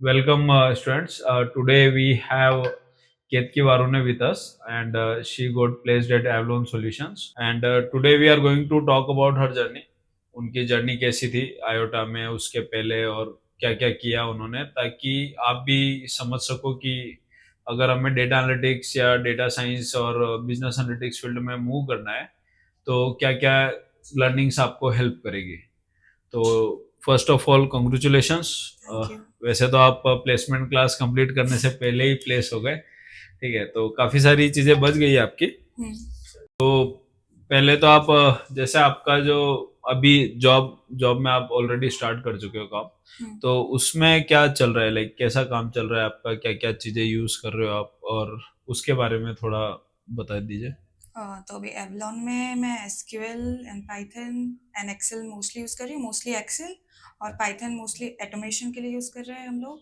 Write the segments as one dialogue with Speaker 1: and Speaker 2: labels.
Speaker 1: Welcome, students. Today we have Ketki Varune with us, and she got placed at Avalon Solutions. And today we are going to talk about her journey. उनकी journey कैसी थी iota में उसके पहले और क्या क्या किया उन्होंने ताकि आप भी समझ सको कि अगर हमें डेटा एनालिटिक्स या डेटा साइंस और बिजनेस एनालिटिक्स फील्ड में मूव करना है तो क्या क्या लर्निंग्स आपको हेल्प करेगी। तो first of all congratulations.
Speaker 2: Thank you.
Speaker 1: वैसे तो आप प्लेसमेंट क्लास कंप्लीट करने से पहले ही प्लेस हो गए, ठीक है, तो काफ़ी सारी चीज़ें बच गई आपकी।
Speaker 2: हुँ,
Speaker 1: तो पहले तो आप जैसे आपका जो अभी जॉब जॉब में आप ऑलरेडी स्टार्ट कर चुके हो काम,
Speaker 2: हुँ।
Speaker 1: तो उसमें क्या चल रहा है, लाइक कैसा काम चल रहा है आपका, क्या क्या चीज़ें यूज़ कर रहे हो आप, और उसके बारे में थोड़ा बता दीजिए।
Speaker 2: तो अभी एवलॉन में मैं SQL and Python and Excel mostly use कर रही हूँ, मोस्टली एक्सेल और पाइथन मोस्टली ऑटोमेशन के लिए यूज़ कर रहे हैं हम लोग।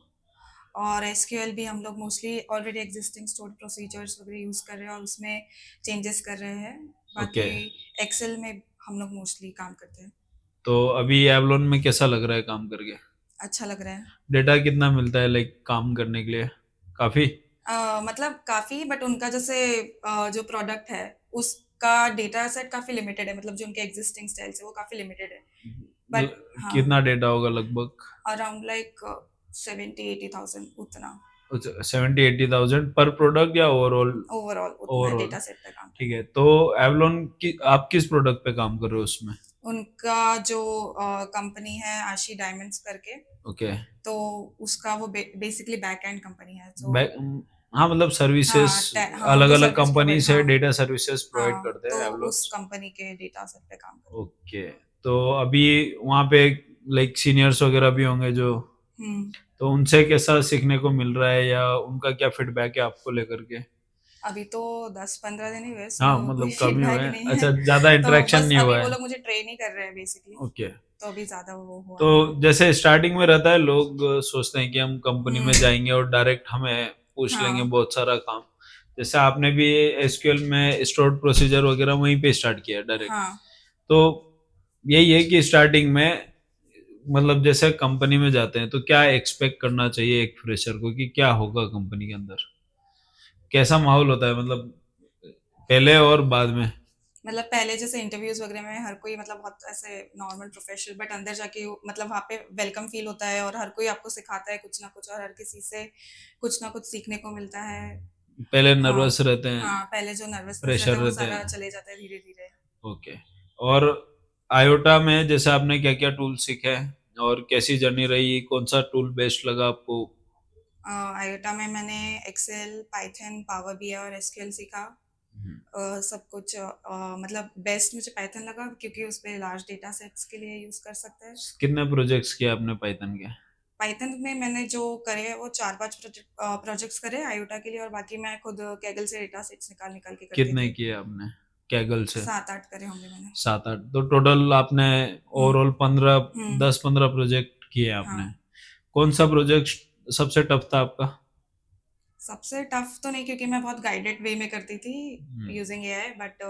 Speaker 2: और एसक्यूएल भी हम लोग mostly already existing stored procedures वगैरह यूज़ कर रहे हैं और उसमें चेंजेस कर रहे हैं।
Speaker 1: ओके,
Speaker 2: बाकी एक्सेल में हम लोग मोस्टली काम करते हैं।
Speaker 1: तो अभी एवलॉन में कैसा लग रहा है काम करके?
Speaker 2: अच्छा लग रहा है।
Speaker 1: डेटा कितना मिलता है लाइक काम करने के लिए? काफ़ी?
Speaker 2: मतलब काफ़ी बट उनका जैसे जो प्रोडक्ट है उसका डेटा सेट काफ़ी लिमिटेड है, मतलब जो उनके एग्जिस्टिंग स्टाइल्स है वो काफ़ी लिमिटेड है। बट हाँ,
Speaker 1: कितना डेटा होगा लगभग?
Speaker 2: अराउंड लाइक 70-80,000 उतना।
Speaker 1: अच्छा, 70-80,000 पर प्रोडक्ट या ओवरऑल?
Speaker 2: ओवरऑल उतना
Speaker 1: ओवरऑल,
Speaker 2: डेटा सेट पे काम
Speaker 1: ठीक
Speaker 2: करना
Speaker 1: है।
Speaker 2: है।
Speaker 1: तो एवलॉन की आप किस प्रोडक्ट पे काम कर रहे हो उसमें?
Speaker 2: उनका जो कंपनी है आशी डायमंड्स करके,
Speaker 1: ओके।
Speaker 2: तो उसका वो बेसिकली बैक एंड कंपनी है। तो
Speaker 1: बैक, हाँ, मतलब सर्विसेज,
Speaker 2: हाँ, वो
Speaker 1: अलग
Speaker 2: तो
Speaker 1: अलग
Speaker 2: सर्विस
Speaker 1: कंपनी
Speaker 2: प्रोवाइड
Speaker 1: से
Speaker 2: हाँ,
Speaker 1: डेटा सर्विसेज प्रोवाइड
Speaker 2: हाँ,
Speaker 1: करते
Speaker 2: तो
Speaker 1: हैं एवलॉन।
Speaker 2: उस कंपनी के डेटा सेट पे काम कर रही
Speaker 1: ओके, तो अभी वहाँ पे लाइक सीनियर्स वगैरह भी होंगे जो,
Speaker 2: हूँ। हुँ।
Speaker 1: तो उनसे कैसा सीखने को मिल रहा है या उनका क्या फीडबैक है आपको लेकर के?
Speaker 2: अभी तो 10-15 दिन ही हुए, सो
Speaker 1: हाँ,
Speaker 2: कोई
Speaker 1: मतलब कम ही हुए
Speaker 2: फीडबैक
Speaker 1: हैं।
Speaker 2: नहीं है।
Speaker 1: अच्छा, ज़्यादा
Speaker 2: तो
Speaker 1: इंटरेक्शन
Speaker 2: बस
Speaker 1: नहीं
Speaker 2: अभी
Speaker 1: हुआ
Speaker 2: वो
Speaker 1: है।
Speaker 2: लोग मुझे ट्रेन ही कर रहे हैं बेसिकली,
Speaker 1: ओके।
Speaker 2: तो अभी ज़्यादा वो हुआ
Speaker 1: तो
Speaker 2: नहीं है।
Speaker 1: जैसे स्टार्टिंग में रहता है, लोग सोचते हैं कि हम कंपनी में
Speaker 2: हुँ,
Speaker 1: जाएँगे और डायरेक्ट हमें पूछ लेंगे
Speaker 2: हाँ,
Speaker 1: बहुत सारा काम। जैसे आपने भी एसक्यूएल में स्टोर्ड प्रोसीजर वगैरह वहीं पे स्टार्ट किया डायरेक्ट।
Speaker 2: हाँ।
Speaker 1: तो यही है कि स्टार्टिंग में मतलब जैसे कंपनी में जाते हैं तो क्या एक्सपेक्ट करना चाहिए एक फ्रेशर को कि क्या होगा कंपनी के अंदर? कैसा माहौल होता है मतलब पहले और बाद में?
Speaker 2: मतलब पहले जैसे इंटरव्यूज़ वगैरह में हर कोई मतलब बहुत ऐसे नॉर्मल प्रोफेशनल, बट अंदर जाके मतलब वहाँ पे वेलकम फ़ील होता है और हर कोई आपको सिखाता है कुछ ना कुछ और हर किसी से कुछ ना कुछ सीखने को मिलता है।
Speaker 1: पहले
Speaker 2: हाँ,
Speaker 1: नर्वस रहते हैं,
Speaker 2: हाँ, पहले जो नर्वसनेस
Speaker 1: प्रेशर
Speaker 2: रहता है वो
Speaker 1: रहते
Speaker 2: सारा
Speaker 1: हैं।
Speaker 2: चले जाता है धीरे-धीरे।
Speaker 1: ओके। और आयोटा में जैसे आपने क्या-क्या टूल सीखे हैं और कैसी जर्नी रही? कौन-सा टूल बेस्ट लगा आपको?
Speaker 2: आयोटा में मैंने एक्सेल, पाइथन, पावर बीआई और एसक्यूएल सीखा।
Speaker 1: हुँ।
Speaker 2: सब कुछ मतलब बेस्ट मुझे पाइथन लगा क्योंकि उस पे लार्ज डेटा सेट्स के लिए यूज़ कर सकते हैं।
Speaker 1: कितने प्रोजेक्ट्स किए आपने पाइथन के?
Speaker 2: पाइथन में मैंने जो करे हैं वो 4-5 प्रोजेक्ट्स करे आयोटा के लिए और बाकी मैं खुद कैगल से डेटा सेट्स निकाल-निकाल के करती
Speaker 1: कितने
Speaker 2: थी।
Speaker 1: किए आपने कैगल से?
Speaker 2: 7-8 करे होंगे मैंने।
Speaker 1: 7-8, तो टोटल आपने
Speaker 2: हुँ,
Speaker 1: ओवरऑल 15,
Speaker 2: हुँ,
Speaker 1: 10-15 प्रोजेक्ट किए आपने।
Speaker 2: हाँ।
Speaker 1: कौन-सा प्रोजेक्ट सबसे टफ था आपका?
Speaker 2: सबसे टफ तो नहीं क्योंकि मैं बहुत गाइडेड वे में करती थी
Speaker 1: हुँ।
Speaker 2: Using AI, but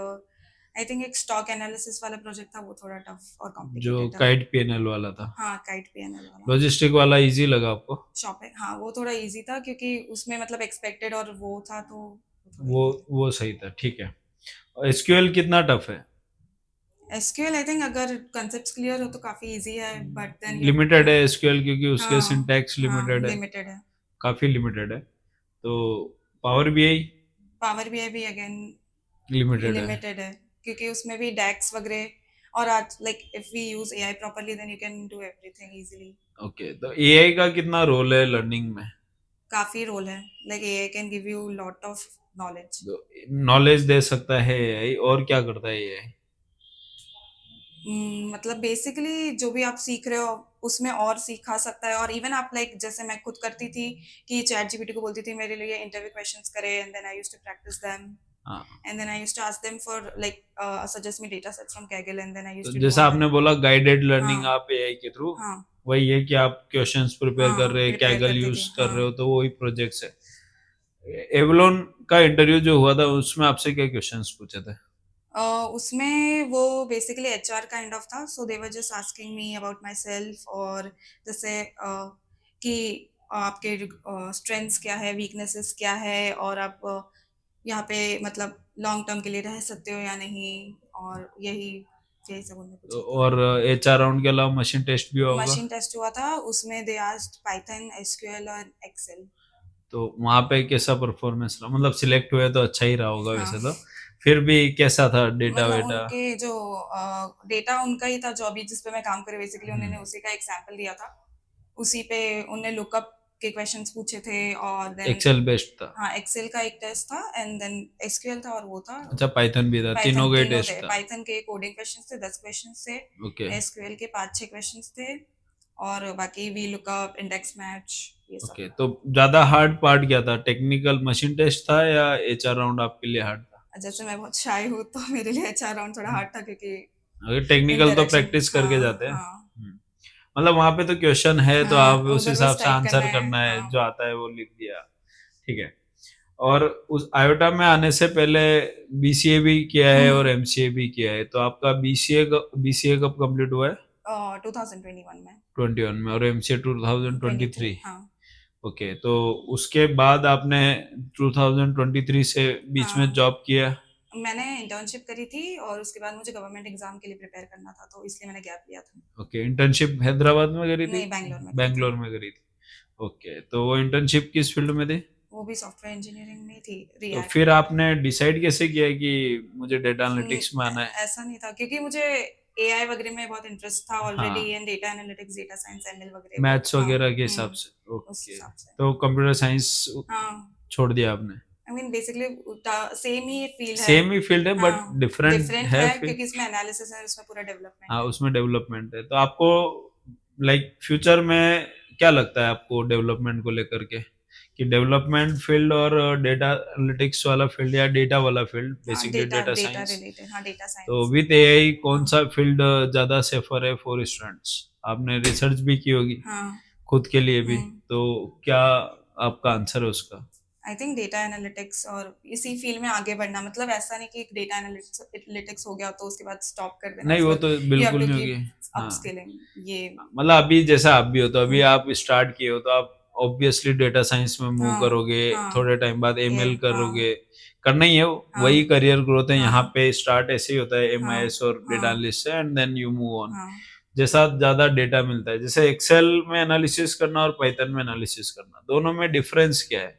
Speaker 2: I think एक स्टॉक एनालिसिस वाला प्रोजेक्ट था वो थोड़ा टफ और
Speaker 1: जो
Speaker 2: कॉम्प्लिकेटेड था।
Speaker 1: काइट पीएनएल वाला था।
Speaker 2: हाँ, काइट पीएनएल वाला।
Speaker 1: लॉजिस्टिक वाला ईज़ी लगा आपको?
Speaker 2: शॉपिंग हाँ, वो थोड़ा ईज़ी था क्योंकि उसमें मतलब एक्सपेक्टेड और वो था तो वो थोड़ा
Speaker 1: वो
Speaker 2: ईज़ी था।
Speaker 1: वो सही था, ठीक है। एसक्यूएल कितना टफ है?
Speaker 2: एसक्यूएल आई थिंक अगर कांसेप्ट्स क्लियर हो तो काफ़ी ईज़ी है, बट देन यू
Speaker 1: लिमिटेड है एसक्यूएल क्योंकि उसके
Speaker 2: हाँ,
Speaker 1: सिंटैक्स
Speaker 2: हाँ,
Speaker 1: लिमिटेड है,
Speaker 2: लिमिटेड है।
Speaker 1: काफ़ी लिमिटेड है। तो पावर बीआई
Speaker 2: पावर बीआई भी अगेन
Speaker 1: लिमिटेड है।
Speaker 2: लिमिटेड है क्योंकि उसमें भी डैक्स वगैरह और आज like if we use AI properly then you can do everything easily.
Speaker 1: Okay, तो एआई का कितना रोल है लर्निंग में?
Speaker 2: काफ़ी रोल है, like AI can give you lot of knowledge.
Speaker 1: तो नॉलेज दे सकता है एआई, और क्या करता है एआई?
Speaker 2: मतलब बेसिकली जो भी आप सीख रहे हो उसमें और सिखा सकता है और इवन आप लाइक जैसे मैं खुद करती थी कि चैट जीपीटी को बोलती थी मेरे लिए इंटरव्यू क्वेश्चंस करे and then I used to practise them
Speaker 1: हाँ,
Speaker 2: and then I used to ask them for like suggest me data sets from Kaggle and then I
Speaker 1: तो
Speaker 2: यूज्ड टू डू
Speaker 1: जैसा
Speaker 2: on
Speaker 1: आपने
Speaker 2: that.
Speaker 1: बोला guided
Speaker 2: हाँ,
Speaker 1: learning आप AI के through,
Speaker 2: हाँ,
Speaker 1: वही है कि आप क्वेश्चंस प्रिपेयर कर
Speaker 2: हाँ,
Speaker 1: रहे हैं,
Speaker 2: प्रिपेयर
Speaker 1: कैगल
Speaker 2: करती
Speaker 1: यूज
Speaker 2: थी।
Speaker 1: कर
Speaker 2: हाँ।
Speaker 1: रहे हो, तो वही प्रोजेक्ट्स है। एवलॉन का इंटरव्यू जो हुआ था उसमें आपसे क्या क्वेश्चंस पूछे थे?
Speaker 2: उसमें वो बेसिकली एचआर काइंड ऑफ था, so they were just asking me about myself और जैसे कि आपके स्ट्रेंथ्स क्या है, वीकनेसेस क्या है, और आप यहाँ पे मतलब लॉन्ग टर्म के लिए रह सकते हो या नहीं, और यही यही सब उन्होंने पूछा था।
Speaker 1: और HR राउंड के अलावा मशीन टेस्ट भी होगा?
Speaker 2: मशीन टेस्ट हुआ था, उसमें दे आस्क्ड पाइथन, एसक्यूएल और एक्सेल।
Speaker 1: तो वहां पे कैसा परफॉर्मेंस रहा? मतलब सिलेक्ट हुए तो अच्छा ही रहा होगा
Speaker 2: हाँ,
Speaker 1: वैसे तो। फिर भी कैसा था डेटा
Speaker 2: मतलब
Speaker 1: वेटा?
Speaker 2: उनके जो डेटा उनका ही था, जो अभी जिस पे मैं काम कर रही हूँ, बेसिकली उन्होंने
Speaker 1: हम्म।
Speaker 2: उसी का एक सैंपल दिया था। उसी पे उन्होंने लुकअप के क्वेश्चंस पूछे थे, और देन
Speaker 1: एक्सेल बेस्ड था?
Speaker 2: हाँ, एक्सेल का एक टेस्ट था, एंड देन एसक्यूएल था, और वो था
Speaker 1: अच्छा, पाइथन भी था?
Speaker 2: पाइथन।
Speaker 1: तीनों का
Speaker 2: तीनों
Speaker 1: टेस्ट
Speaker 2: थे,
Speaker 1: था?
Speaker 2: पाइथन के कोडिंग क्वेश्चंस थे, 10 क्वेश्चंस थे।
Speaker 1: ओके।
Speaker 2: एसक्यूएल के 5-6 क्वेश्चंस थे, और बाकी वी लुकअप, इंडेक्स मैच, ये सब।
Speaker 1: ओके, तो ज्यादा हार्ड पार्ट क्या था? टेक्निकल मशीन टेस्ट था या HR राउंड आपके लिए हार्ड था?
Speaker 2: जैसे मैं बहुत शाय हूँ, तो मेरे लिए अच्छा राउंड थोड़ा हार्ड था, क्योंकि
Speaker 1: अगर टेक्निकल तो
Speaker 2: इंटरेक्शन।
Speaker 1: प्रैक्टिस करके
Speaker 2: हाँ,
Speaker 1: जाते हैं।
Speaker 2: हाँ,
Speaker 1: मतलब वहां पे तो क्वेश्चन है तो
Speaker 2: हाँ,
Speaker 1: आप उस
Speaker 2: उधर
Speaker 1: हिसाब
Speaker 2: बस
Speaker 1: से
Speaker 2: टाइप करना
Speaker 1: आंसर
Speaker 2: है,
Speaker 1: करना है,
Speaker 2: हाँ।
Speaker 1: जो आता है वो लिख दिया। ठीक है। और उस आयोटा में आने से पहले BCA भी किया है और
Speaker 2: हम्म।
Speaker 1: MCA भी किया है, तो आपका BCA कब कंप्लीट हुआ है?
Speaker 2: 2021 में।
Speaker 1: 21 में, और MCA
Speaker 2: 23,
Speaker 1: 2023?
Speaker 2: हाँ।
Speaker 1: ओके, तो उसके बाद आपने 2023 से बीच में
Speaker 2: हाँ,
Speaker 1: जॉब किया?
Speaker 2: मैंने इंटर्नशिप करी थी, और उसके बाद मुझे गवर्नमेंट एग्जाम के लिए प्रिपेयर करना था, तो इसलिए मैंने गैप लिया था।
Speaker 1: ओके, इंटर्नशिप हैदराबाद में करी थी?
Speaker 2: नहीं, बैंगलोर में करी थी।
Speaker 1: बैंगलोर में करी थी? ओके, तो वो इंटर्नशिप किस फील्ड में थी?
Speaker 2: वो भी सॉफ्टवेयर इंजीनियरिंग में थी,
Speaker 1: तो
Speaker 2: रिएक्ट
Speaker 1: फिर
Speaker 2: पे।
Speaker 1: आपने डिसाइड कैसे किया कि मुझे डेटा एनालिटिक्स में आना है?
Speaker 2: ऐसा नहीं था, क्योंकि मुझे एआई वगैरह में बहुत इंटरेस्ट था ऑलरेडी,
Speaker 1: हाँ,
Speaker 2: and data analytics, data science, ML वगैरह वो,
Speaker 1: मैथ्स
Speaker 2: हाँ।
Speaker 1: वगैरह के हिसाब
Speaker 2: हम्म।
Speaker 1: से?
Speaker 2: उस
Speaker 1: ओके,
Speaker 2: हिसाब से।
Speaker 1: तो कंप्यूटर साइंस
Speaker 2: हाँ,
Speaker 1: छोड़ दिया आपने?
Speaker 2: I mean basically same he field है।
Speaker 1: सेम ही फील्ड है बट
Speaker 2: हाँ,
Speaker 1: डिफरेंट
Speaker 2: डिफरेंट
Speaker 1: है
Speaker 2: है,
Speaker 1: फिर?
Speaker 2: क्योंकि इसमें एनालिसिस है, उसमें पूरा डेवलपमेंट
Speaker 1: हाँ,
Speaker 2: है।
Speaker 1: उसमें डेवलपमेंट है, तो आपको लाइक फ्यूचर में क्या लगता है आपको डेवलपमेंट को लेकर के, कि डेवलपमेंट फील्ड और डेटा एनालिटिक्स वाला फील्ड या डेटा वाला फील्ड,
Speaker 2: हाँ,
Speaker 1: basically
Speaker 2: data
Speaker 1: data
Speaker 2: data
Speaker 1: science?
Speaker 2: Related, हाँ, डेटा
Speaker 1: तो
Speaker 2: साइंस।
Speaker 1: विद AI कौन
Speaker 2: हाँ,
Speaker 1: सा फील्ड ज्यादा सेफर है फॉर स्टूडेंट्स? आपने रिसर्च भी की होगी
Speaker 2: हाँ।
Speaker 1: खुद के लिए भी,
Speaker 2: हम्म।
Speaker 1: तो क्या आपका आंसर है उसका?
Speaker 2: आई थिंक डेटा एनालिटिक्स, और इसी फील्ड में आगे बढ़ना, मतलब ऐसा नहीं कि डेटा एनालिटिक्स हो गया तो उसके बाद स्टॉप कर देना,
Speaker 1: नहीं,
Speaker 2: उसके
Speaker 1: वो
Speaker 2: बाद
Speaker 1: तो
Speaker 2: यू हैव
Speaker 1: बिल्कुल
Speaker 2: टू
Speaker 1: नहीं होगी।
Speaker 2: कीप
Speaker 1: हाँ,
Speaker 2: अपस्किलिंग, ये।
Speaker 1: मतलब अभी जैसा आप भी हो, तो अभी
Speaker 2: हम्म।
Speaker 1: आप स्टार्ट किए हो तो आप ऑब्वियसली डेटा साइंस में मूव
Speaker 2: हाँ,
Speaker 1: करोगे,
Speaker 2: हाँ,
Speaker 1: थोड़े टाइम बाद
Speaker 2: ये,
Speaker 1: ML
Speaker 2: हाँ,
Speaker 1: करोगे, करना ही है,
Speaker 2: हाँ,
Speaker 1: वही करियर ग्रोथ है यहाँ
Speaker 2: हाँ,
Speaker 1: पे। स्टार्ट ऐसे ही होता है
Speaker 2: हाँ,
Speaker 1: MIS और डेटा
Speaker 2: हाँ,
Speaker 1: एनालिस्ट से, and then you move on.
Speaker 2: हाँ,
Speaker 1: जैसा ज्यादा डेटा मिलता है, जैसे एक्सेल में एनालिसिस करना और पाइथन में एनालिसिस करना, दोनों में डिफरेंस क्या है?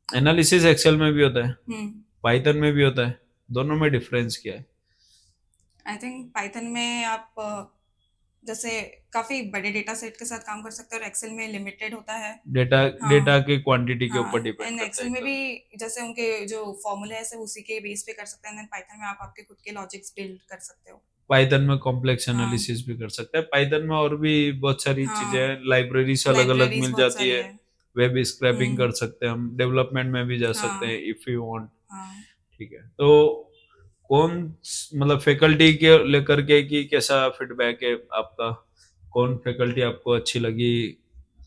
Speaker 1: एनालिसिस एक्सेल में भी होता है,
Speaker 2: हम्म।
Speaker 1: पाइथन में भी होता है, दोनों में डिफरेंस क्या है?
Speaker 2: आई थिंक पाइथन में आप जैसे काफी बड़े डेटा सेट के साथ काम कर सकते हो, और एक्सेल में लिमिटेड होता है।
Speaker 1: डेटा
Speaker 2: हाँ,
Speaker 1: डेटा के क्वांटिटी के ऊपर
Speaker 2: हाँ,
Speaker 1: डिपेंड
Speaker 2: एंड
Speaker 1: करता है
Speaker 2: एक्सेल में
Speaker 1: एकदम।
Speaker 2: भी जैसे उनके जो फॉर्मूले है, सिर्फ उसी के बेस पे कर सकते हैं, देन पाइथन में आप आपके खुद के लॉजिक्स बिल्ड कर सकते हो।
Speaker 1: पाइथन में कॉम्प्लेक्स
Speaker 2: हाँ,
Speaker 1: एनालिसिस भी कर सकते हैं, पाइथन में और भी बहुत सारी चीजें
Speaker 2: हाँ,
Speaker 1: हैं, लाइब्रेरीज अलग अलग
Speaker 2: लाइब्रेरीज
Speaker 1: मिल
Speaker 2: बहुत
Speaker 1: जाती
Speaker 2: सारी
Speaker 1: है,
Speaker 2: है।
Speaker 1: वेब स्क्रैपिंग
Speaker 2: हुँ,
Speaker 1: कर सकते हैं हम, डेवलपमेंट में भी जा सकते
Speaker 2: हाँ,
Speaker 1: हैं इफ यू वांट।
Speaker 2: हाँ।
Speaker 1: ठीक है, तो कौन मतलब फैकल्टी के लेकर के कि कैसा फीडबैक है आपका? कौन फैकल्टी आपको अच्छी लगी,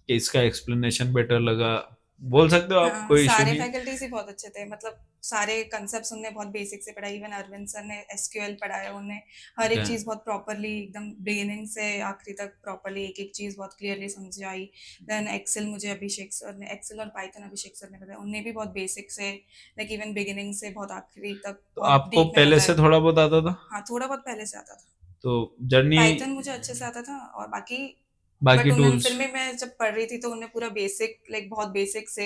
Speaker 1: कि इसका एक्सप्लेनेशन बेटर लगा? बोल सकते हो आप,
Speaker 2: हाँ,
Speaker 1: कोई इशू
Speaker 2: सारे
Speaker 1: नहीं।
Speaker 2: फैकल्टीज़ ही बहुत अच्छे थे, मतलब सारे कांसेप्ट्स उनने बहुत बेसिक से पढ़ाई, इवन अरविंद सर ने एसक्यूएल पढ़ाया, उन्हें हर
Speaker 1: ओके।
Speaker 2: एक चीज़ बहुत प्रॉपर्ली, एकदम बिगिनिंग से आखिरी तक प्रॉपर्ली एक-एक चीज़ बहुत क्लियरली समझाई। देन एक्सेल मुझे अभिषेक सर ने, एक्सेल और पाइथन अभिषेक सर ने बताया, उन्हें भी बहुत बेसिक से, लाइक इवन बिगिनिंग से बहुत आखिरी तक
Speaker 1: तो
Speaker 2: बहुत
Speaker 1: आपको
Speaker 2: डीप में
Speaker 1: पहले से
Speaker 2: बताया।
Speaker 1: थोड़ा बहुत आता था?
Speaker 2: हाँ, थोड़ा बहुत पहले से आता था।
Speaker 1: तो जर्नी,
Speaker 2: पाइथन मुझे अच्छे से आता था, और बाकी बट
Speaker 1: बाकी
Speaker 2: उन्होंने
Speaker 1: टूल्स,
Speaker 2: फिर भी, मैं जब पढ़ रही थी तो उन्होंने पूरा बेसिक, लाइक बहुत बेसिक से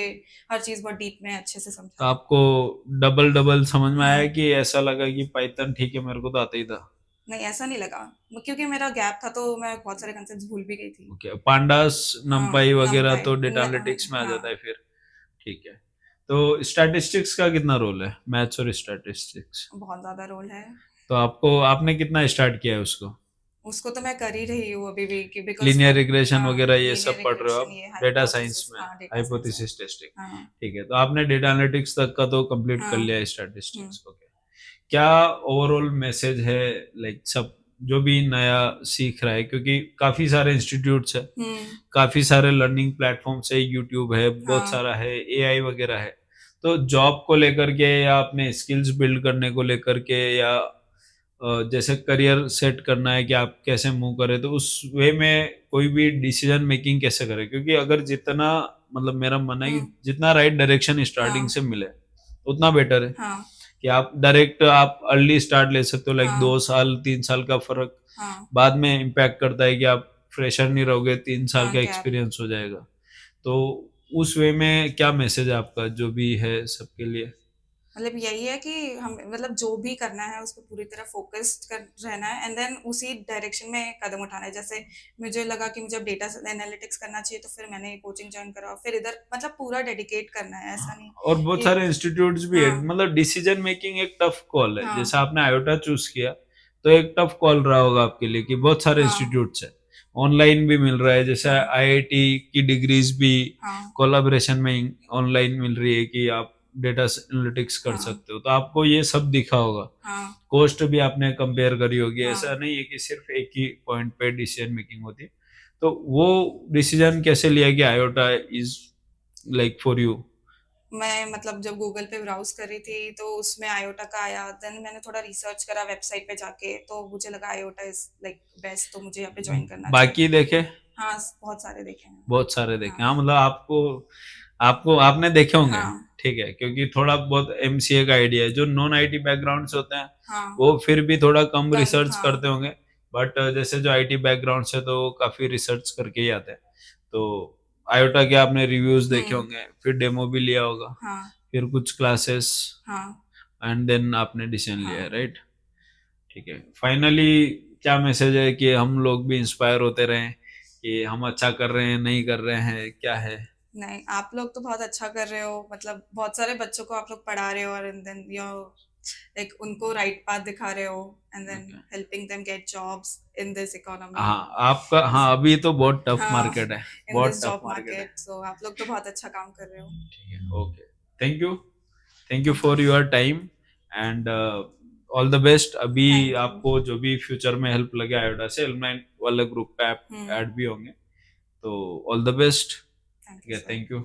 Speaker 2: हर चीज़ बहुत डीप में अच्छे से
Speaker 1: तो
Speaker 2: समझाया।
Speaker 1: आपको डबल डबल समझ में आया
Speaker 2: हाँ,
Speaker 1: कि ऐसा लगा कि पाइथन ठीक है, मेरे को तो आता ही था?
Speaker 2: नहीं ऐसा नहीं लगा, क्योंकि मेरा गैप था, तो मैं बहुत सारे कॉन्सेप्ट्स भूल भी गई थी।
Speaker 1: ओके, पांडास,
Speaker 2: हाँ,
Speaker 1: नमपाई वगैरह
Speaker 2: नमपाई
Speaker 1: तो डेटा एनालिटिक्स में आ जाता
Speaker 2: हाँ,
Speaker 1: है फिर? ठीक है, तो स्टैटिस्टिक्स का कितना रोल है, मैथ्स और स्टैटिस्टिक्स?
Speaker 2: बहुत ज़्यादा रोल है।
Speaker 1: तो आपको, आपने कितना स्टार्ट किया है उसको?
Speaker 2: उसको तो मैं कर ही रही हूँ अभी भी, कि बिकॉज़
Speaker 1: लीनियर
Speaker 2: वो,
Speaker 1: रिग्रेशन
Speaker 2: हाँ,
Speaker 1: वगैरह ये
Speaker 2: लीनियर
Speaker 1: सब पढ़ रहे हो
Speaker 2: रिग्रेशन,
Speaker 1: आप
Speaker 2: ये
Speaker 1: डेटा साइंस
Speaker 2: हाइपोथेसिस,
Speaker 1: में?
Speaker 2: हाँ, डेटा साइंस है।
Speaker 1: Hypothesis testing.
Speaker 2: हाँ,
Speaker 1: ठीक है, तो आपने डेटा एनालिटिक्स तक का तो कंप्लीट कर
Speaker 2: हाँ,
Speaker 1: लिया
Speaker 2: हुँ,
Speaker 1: स्टैटिस्टिक्स। ओके, क्या ओवरऑल मैसेज है, लाइक सब जो भी नया सीख रहा है, क्योंकि काफी सारे इंस्टीट्यूट्स है,
Speaker 2: हुँ,
Speaker 1: काफी सारे लर्निंग प्लेटफॉर्म्स है, यूट्यूब है, बहुत
Speaker 2: हाँ,
Speaker 1: सारा है, AI वगैरह है, तो जॉब को लेकर के या अपने स्किल्स बिल्ड करने को लेकर के, या जैसे करियर सेट करना है कि आप कैसे मूव करें, तो उस वे में कोई भी डिसीजन मेकिंग कैसे करें? क्योंकि अगर जितना मतलब मेरा मानना है कि
Speaker 2: हुँ,
Speaker 1: जितना राइट डायरेक्शन स्टार्टिंग
Speaker 2: हाँ,
Speaker 1: से मिले, उतना बेटर है।
Speaker 2: हाँ,
Speaker 1: कि आप डायरेक्ट आप अर्ली स्टार्ट ले सकते हो, लाइक
Speaker 2: हाँ,
Speaker 1: 2 साल 3 साल का फर्क
Speaker 2: हाँ,
Speaker 1: बाद में इम्पैक्ट करता है कि आप फ्रेशर नहीं रहोगे, 3 साल
Speaker 2: हाँ,
Speaker 1: का
Speaker 2: गैप।
Speaker 1: एक्सपीरियंस हो जाएगा। तो उस वे में क्या मैसेज है आपका जो भी है सबके लिए?
Speaker 2: मतलब यही है कि हम मतलब जो भी करना है उस पे पूरी तरह फ़ोकस्ड कर रहना है एंड देन उसी डायरेक्शन में कदम उठाना है। जैसे मुझे लगा कि मुझे अब डेटा एनालिटिक्स करना चाहिए तो फिर मैंने कोचिंग जॉइन करा, फिर इधर मतलब पूरा डेडिकेट करना है, ऐसा नहीं
Speaker 1: और बहुत
Speaker 2: कि
Speaker 1: सारे इंस्टीट्यूट्स भी है,
Speaker 2: हाँ,
Speaker 1: मतलब डिसीजन मेकिंग एक टफ कॉल है।
Speaker 2: हाँ,
Speaker 1: जैसे आपने आयोटा चूज किया, तो एक टफ कॉल रहा होगा आपके लिए कि बहुत सारे
Speaker 2: हाँ,
Speaker 1: इंस्टीट्यूट्स है, ऑनलाइन भी मिल रहा है, जैसे
Speaker 2: हाँ,
Speaker 1: आईआईटी की डिग्रीज भी
Speaker 2: हाँ,
Speaker 1: कोलाबरेशन में ऑनलाइन मिल रही है कि आप डेटा एनालिटिक्स कर
Speaker 2: हाँ,
Speaker 1: सकते हो, तो आपको ये सब दिखा होगा।
Speaker 2: हाँ,
Speaker 1: कॉस्ट भी आपने कंपेयर करी होगी,
Speaker 2: हाँ।
Speaker 1: ऐसा नहीं है कि सिर्फ एक ही पॉइंट पे डिसीजन मेकिंग होती है। तो वो डिसीजन कैसे लिया कि iota is like for you?
Speaker 2: मैं मतलब जब गूगल पे ब्राउज़ कर रही थी तो उसमें अयोटा का आया, देन मैंने थोड़ा रिसर्च करा वेबसाइट पे जाके, तो मुझे लगा अयोटा इज़ लाइक बेस्ट, तो मुझे यहाँ पे जॉइन करना चाहिए।
Speaker 1: बाकी देखे?
Speaker 2: हाँ, बहुत सारे देखे हैं मैंने।
Speaker 1: बहुत सारे देखे, हाँ,
Speaker 2: हाँ,
Speaker 1: मतलब आपको आपको आपने देखे होंगे,
Speaker 2: हाँ,
Speaker 1: ठीक है, क्योंकि थोड़ा बहुत एमसीए का आइडिया है। जो नॉन आईटी बैकग्राउंड से होते हैं,
Speaker 2: हाँ,
Speaker 1: वो फिर भी थोड़ा कम
Speaker 2: कम
Speaker 1: रिसर्च
Speaker 2: हाँ,
Speaker 1: करते होंगे, बट जैसे जो आईटी बैकग्राउंड से, तो वो काफी रिसर्च करके ही आते हैं। तो आयोटा के आपने रिव्यूज देखे
Speaker 2: हुँ,
Speaker 1: होंगे, फिर डेमो भी लिया होगा,
Speaker 2: हाँ,
Speaker 1: फिर कुछ क्लासेस,
Speaker 2: हाँ,
Speaker 1: एंड देन आपने डिसीजन लिया है,
Speaker 2: हाँ।
Speaker 1: राइट? ठीक है, फाइनली क्या मैसेज है कि हम लोग भी इंस्पायर होते रहें कि हम अच्छा कर रहे हैं, नहीं कर रहे हैं, क्या है?
Speaker 2: नहीं, आप लोग तो बहुत अच्छा कर रहे हो, मतलब बहुत सारे बच्चों को आप लोग पढ़ा रहे हो और एंड देन यू लाइक उनको राइट पाथ दिखा रहे हो and then
Speaker 1: okay.
Speaker 2: Helping them get jobs in this economy.
Speaker 1: हाँ, आपका, हाँ, अभी तो बहुत टफ
Speaker 2: हाँ,
Speaker 1: मार्केट है,
Speaker 2: इन
Speaker 1: बहुत
Speaker 2: दिस
Speaker 1: टफ
Speaker 2: जॉब
Speaker 1: मार्केट है।
Speaker 2: मार्केट, सो आप लोग तो बहुत अच्छा काम कर रहे हो।
Speaker 1: ठीक है, okay, thank you, thank you
Speaker 2: thank you,
Speaker 1: for your time, and all the best. अभी
Speaker 2: थैंक यू।
Speaker 1: आपको जो भी फ्यूचर में हेल्प लगे आयोडा से, एलुमनाई वाले ग्रुप पे आप
Speaker 2: हुँ,
Speaker 1: ऐड भी होंगे, तो ऑल द बेस्ट।
Speaker 2: थैंक
Speaker 1: ठीक
Speaker 2: यू
Speaker 1: है,
Speaker 2: सर।
Speaker 1: Thank you.